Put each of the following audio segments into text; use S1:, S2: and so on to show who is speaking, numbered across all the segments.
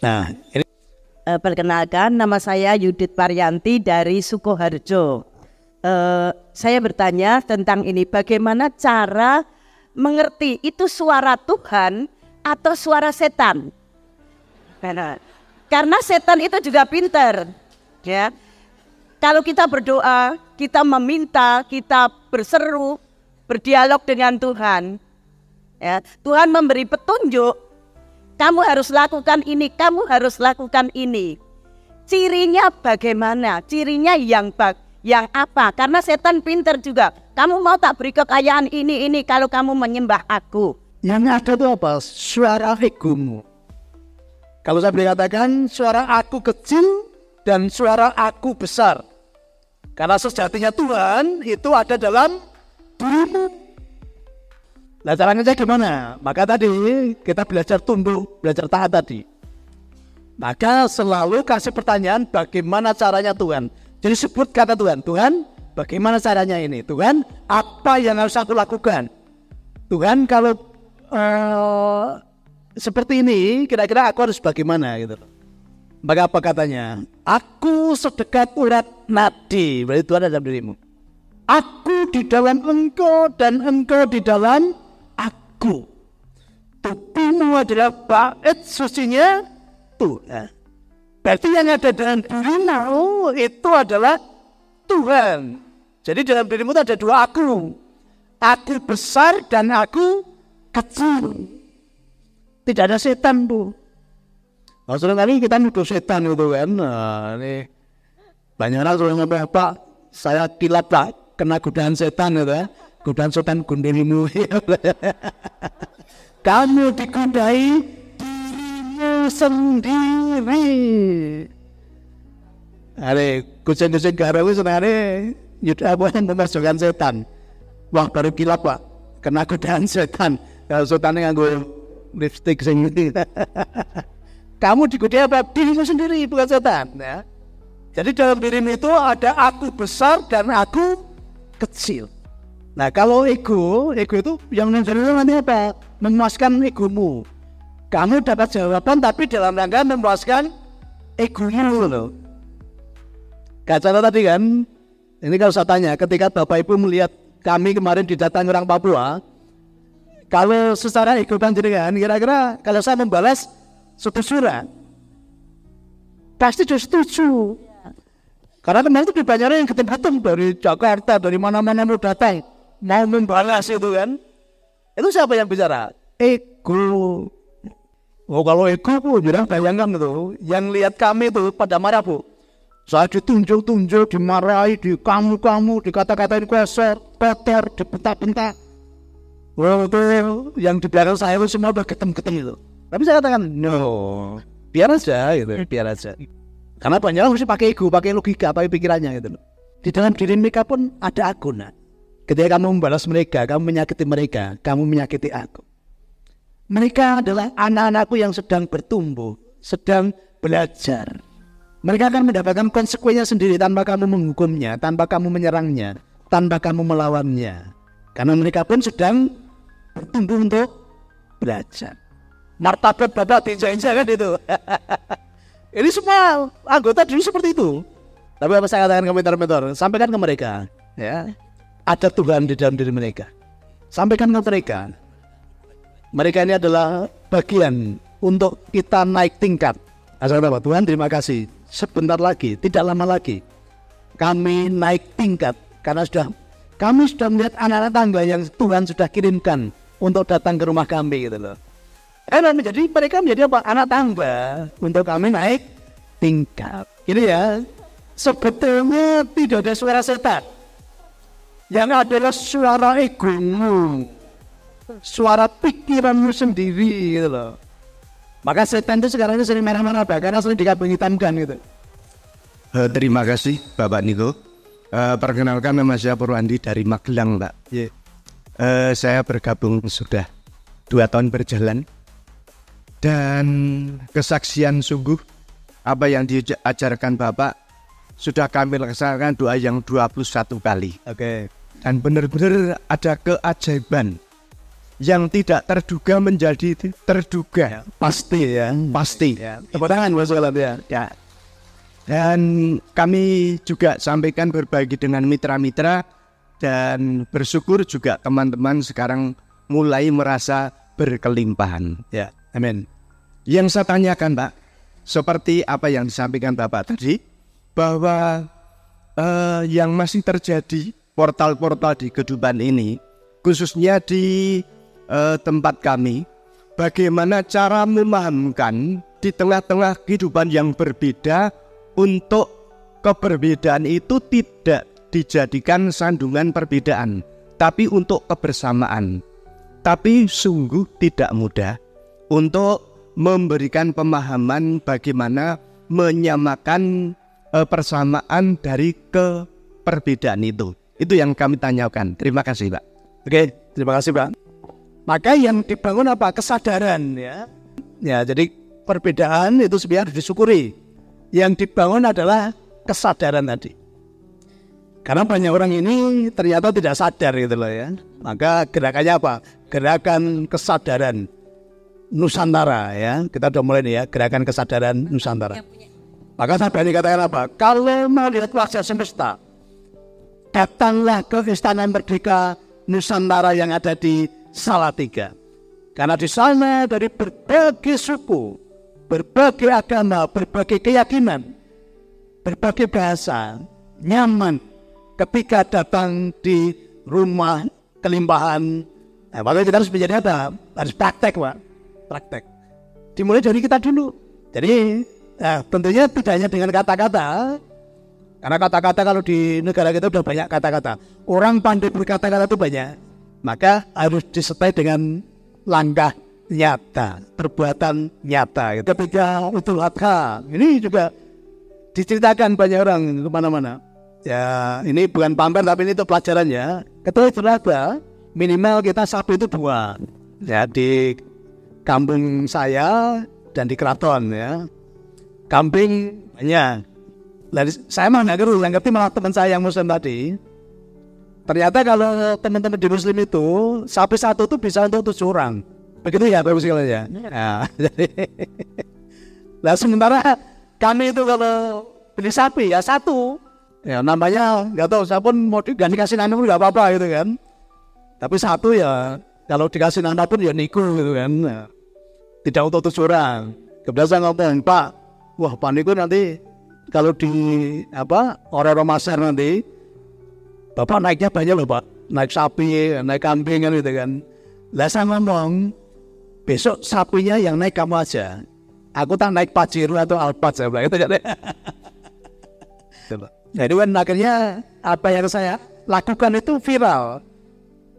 S1: Nah, ini
S2: Perkenalkan, nama saya Yudit Paryanti dari Sukoharjo. Saya bertanya tentang ini, bagaimana cara mengerti itu suara Tuhan atau suara setan? Karena setan itu juga pintar, ya. Kalau kita berdoa, kita meminta, kita berseru, berdialog dengan Tuhan, ya, Tuhan memberi petunjuk. Kamu harus lakukan ini, kamu harus lakukan ini. Cirinya bagaimana? Cirinya yang apa? Karena setan pintar juga. Kamu mau tak beri kekayaan ini kalau kamu menyembah aku.
S1: yang ada itu apa? Suara egomu. Kalau saya boleh katakan, suara aku kecil dan suara aku besar. Karena sejatinya Tuhan itu ada dalam dirimu. Nah, caranya gimana? Maka tadi kita belajar tunduk, belajar taat tadi. Maka selalu kasih pertanyaan, bagaimana caranya Tuhan? Jadi sebut kata Tuhan, Tuhan bagaimana caranya ini? Tuhan, apa yang harus aku lakukan? Tuhan, kalau seperti ini, kira-kira aku harus bagaimana gitu. Maka apa katanya? Aku sedekat urat nadi, berarti Tuhan ada dalam dirimu. Aku di dalam engkau dan engkau di dalam aku. Tubuhmu adalah bait sucinya Tuhan. Berarti yang ada dalam dirimu itu adalah Tuhan. Jadi dalam dirimu itu ada dua aku. Aku besar dan aku kecil. Tidak ada setan, Bu. Maksudnya kali kita nuduh setan itu kan. Nah, ini banyak orang sudah ngomong, Pak, saya kilap Pak, kena godaan setan itu ya. Godaan setan gundirimu. Kamu digodai dirimu sendiri. Ada kucing-kucing garau itu sebenarnya yuda apa yang memasukkan setan. Wah, baru kilap Pak, kena godaan setan. Kalau setan nganggo lipstick sendiri. Kamu digodai apa? Dirimu sendiri, bukan setan. Ya. Jadi dalam dirimu itu ada aku besar dan aku kecil. Nah, kalau ego itu yang menjadi apa? Memuaskan egomu. Kamu dapat jawaban tapi dalam rangka memuaskan egomu loh. Kacara tadi kan, ini kalau saya tanya, ketika Bapak Ibu melihat kami kemarin didatangi orang Papua, kalau secara ego panjenengan, kira-kira kalau saya membalas surat, pasti sudah setuju. Karena kemarin itu dibanyarin yang datang dari Jakarta, dari mana-mana mau datang. Mau membalas itu kan. Itu siapa yang bicara? Ego. Oh, kalau ego Bu, bilang bayangkan itu. Yang lihat kami itu pada marah Bu. Saya ditunjuk-tunjuk, dimarahi, di kamu, dikata-katain kueser, peter, dibentak-bentak. Wah, itu yang di belakang saya itu semua udah ketem-ketem itu. Tapi saya katakan, no, biar aja gitu, biar aja. Karena banyak orang mesti pakai ego, pakai logika, pakai pikirannya gitu. Di dalam diri mereka pun ada aku, nah. Ketika kamu membalas mereka, kamu menyakiti mereka, kamu menyakiti aku. Mereka adalah anak-anakku yang sedang bertumbuh, sedang belajar. Mereka akan mendapatkan konsekuensinya sendiri tanpa kamu menghukumnya, tanpa kamu menyerangnya, tanpa kamu melawannya. Karena mereka pun sedang bertumbuh untuk belajar. Martabat bapak diinjak-injak kan itu. Ini semua anggota diri seperti itu. Tapi apa saya katakan ke mentor-mentor, sampaikan ke mereka, ya. Ada Tuhan di dalam diri mereka. Sampaikan ke mereka. Mereka ini adalah bagian untuk kita naik tingkat. Asal Bapak Tuhan, terima kasih. Sebentar lagi, tidak lama lagi, kami naik tingkat karena kami sudah melihat anak-anak tangga yang Tuhan sudah kirimkan untuk datang ke rumah kami gitu loh. Jadi mereka menjadi apa? Anak tangga untuk kami naik tingkat. Ini ya, sebetulnya tidak ada suara setan. Yang adalah suara egomu, suara pikiranmu sendiri gitu loh. Maka setan itu sekarang ini sering merah-merah karena sering dikabung hitamkan gitu.
S3: Terima kasih Bapak Niko. Perkenalkan nama saya Purwandi dari Magelang, Pak. Saya bergabung sudah 2 tahun berjalan. Dan kesaksian sungguh apa yang diajarkan Bapak sudah kami laksanakan doa yang 21 kali.
S1: Oke.
S3: Dan benar-benar ada keajaiban yang tidak terduga menjadi terduga.
S1: Pasti ya.
S3: Pasti.
S1: Ya. Tepuk tangan buat sekalian ya.
S3: Ya. Dan kami juga sampaikan berbagi dengan mitra-mitra dan bersyukur juga teman-teman sekarang mulai merasa berkelimpahan.
S1: Ya, amin.
S3: Yang saya tanyakan Pak, seperti apa yang disampaikan Bapak tadi, bahwa yang masih terjadi portal-portal di kehidupan ini, khususnya di tempat kami, bagaimana cara memahamkan di tengah-tengah kehidupan yang berbeda untuk keberbedaan itu tidak dijadikan sandungan perbedaan, tapi untuk kebersamaan. Tapi sungguh tidak mudah untuk memberikan pemahaman bagaimana menyamakan persamaan dari keperbedaan itu. Itu yang kami tanyakan. Terima kasih Pak.
S1: Oke, terima kasih Pak. Maka yang dibangun apa? Kesadaran ya. Ya, jadi perbedaan itu sebenarnya harus disyukuri. Yang dibangun adalah kesadaran tadi. Karena banyak orang ini ternyata tidak sadar gitu loh ya. Maka gerakannya apa? Gerakan kesadaran Nusantara ya. Kita udah mulai nih ya, gerakan kesadaran Nusantara. Maka saya berani katakan apa? Kalau mau lihat wajah semesta, datanglah ke Istana Merdeka Nusantara yang ada di Salatiga. Karena di sana dari berbagai suku, berbagai agama, berbagai keyakinan, berbagai bahasa, nyaman ketika datang di rumah kelimpahan. Nah, makanya kita harus menjadi apa? Harus praktek Pak. Praktek. Dimulai dari kita dulu. Jadi tentunya tidak hanya dengan kata-kata. Karena kata-kata kalau di negara kita udah banyak kata-kata. Orang pandai berkata-kata itu banyak. Maka harus disertai dengan langkah nyata, perbuatan nyata. Ketika Idul Adha, ini juga diceritakan banyak orang kemana-mana. Ya, ini bukan pamer tapi ini itu pelajarannya. Ketika Idul Adha, minimal kita sapi itu 2. Ya, di kampung saya dan di keraton ya. Kambing banyak. Saya mah nggak ngerti malah teman saya yang Muslim tadi. Ternyata kalau teman-teman di Muslim itu sapi satu tuh bisa untuk 7 orang. Begitu ya Bapak sekalian ya. Nah, jadi, nah sementara kami itu kalau beli sapi ya 1. Ya namanya nggak tahu. Saya pun mau dikasih nama pun nggak apa-apa gitu kan. Tapi 1 ya kalau dikasih nama pun ya niku gitu kan. Nah, tidak untuk 7 orang. Kemudian saya ngomong, Pak, wah Pak niku nanti kalau di orang-orang Masar nanti Bapak naiknya banyak loh Pak, naik sapi, naik kambing kan gitu kan. Lah saya ngomong, besok sapinya yang naik kamu aja. Aku tak naik Pajero atau Alphard saya bilang itu jadi. Jadi kan akhirnya apa yang saya lakukan itu viral.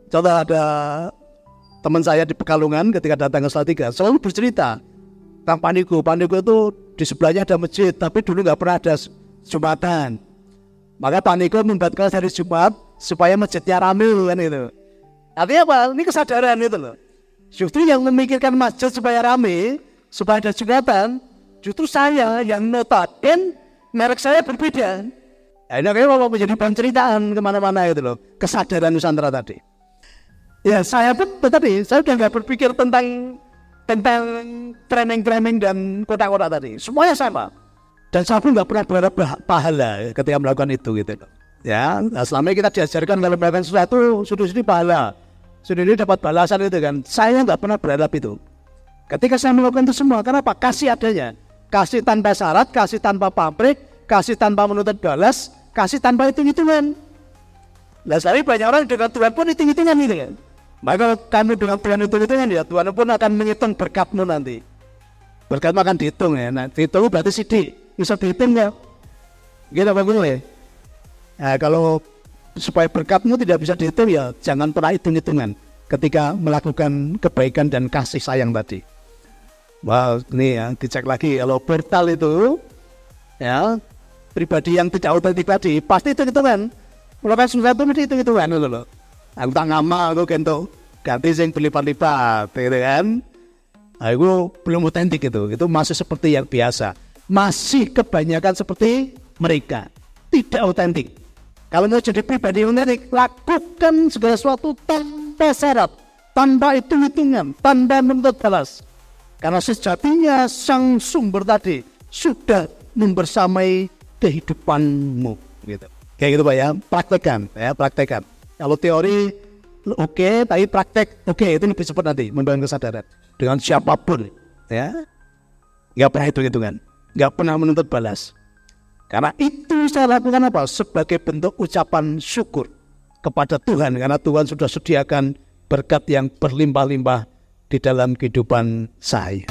S1: Contoh ada teman saya di Pekalongan ketika datang ke Salatiga selalu bercerita tentang Paniko. Paniko itu di sebelahnya ada masjid, tapi dulu nggak pernah ada Jumatan. Maka Paniko membuat kelas hari Jumat supaya masjidnya ramai kan itu. Artinya apa? Ini kesadaran itu loh. Justru yang memikirkan masjid supaya ramai, supaya ada Jumatan, justru saya yang notaben merek saya berbeda. Nah, ini akhirnya mau menjadi bahan ceritaan kemana-mana gitu loh. Kesadaran Nusantara tadi. Ya saya pun tadi, saya udah nggak berpikir tentang training dan kota-kota tadi. Semuanya sama. Dan saya pun nggak pernah berharap pahala ketika melakukan itu gitu loh. Ya, nah selama ini kita diajarkan kalau melakukan sesuatu sudah pahala, sudah ini dapat balasan itu kan. Saya nggak pernah berharap itu. Ketika saya melakukan itu semua, kenapa? Kasih adanya, kasih tanpa syarat, kasih tanpa pamrih, kasih tanpa menuntut balas, kasih tanpa hitung-hitungan. Nah, saya banyak orang dengan Tuhan pun hitung-hitungan gitu kan. Maka kami dengan Tuhan hitung-hitungan ya, Tuhan pun akan menghitung berkatmu nanti. Berkatmu akan dihitung ya. Nah, dihitung berarti sidik. Bisa dihitung ya. Gitu Pak Guru ya. Nah, kalau supaya berkatmu tidak bisa dihitung ya jangan pernah hitung-hitungan ketika melakukan kebaikan dan kasih sayang tadi. Wah, ini ya dicek lagi kalau portal itu ya pribadi yang tidak otentik tadi pasti hitung-hitungan. Melakukan sesuatu mesti hitung-hitungan dulu loh. Aku tak ngamal aku ganti sing berlipat-lipat gitu kan. Nah, itu belum otentik itu masih seperti yang biasa. Masih kebanyakan seperti mereka, tidak otentik. Kalau mau jadi pribadi otentik, lakukan segala sesuatu tanpa syarat, tanpa hitung-hitungan, tanpa menuntut balas. Karena sejatinya sang sumber tadi sudah membersamai kehidupanmu. Gitu. Kayak gitu Pak ya, praktekkan. Kalau teori oke, tapi praktek itu lebih cepat nanti membangun kesadaran dengan siapapun, ya. Nggak pernah hitung-hitungan, nggak pernah menuntut balas. Karena itu saya lakukan apa? Sebagai bentuk ucapan syukur kepada Tuhan, karena Tuhan sudah sediakan berkat yang berlimpah-limpah di dalam kehidupan saya.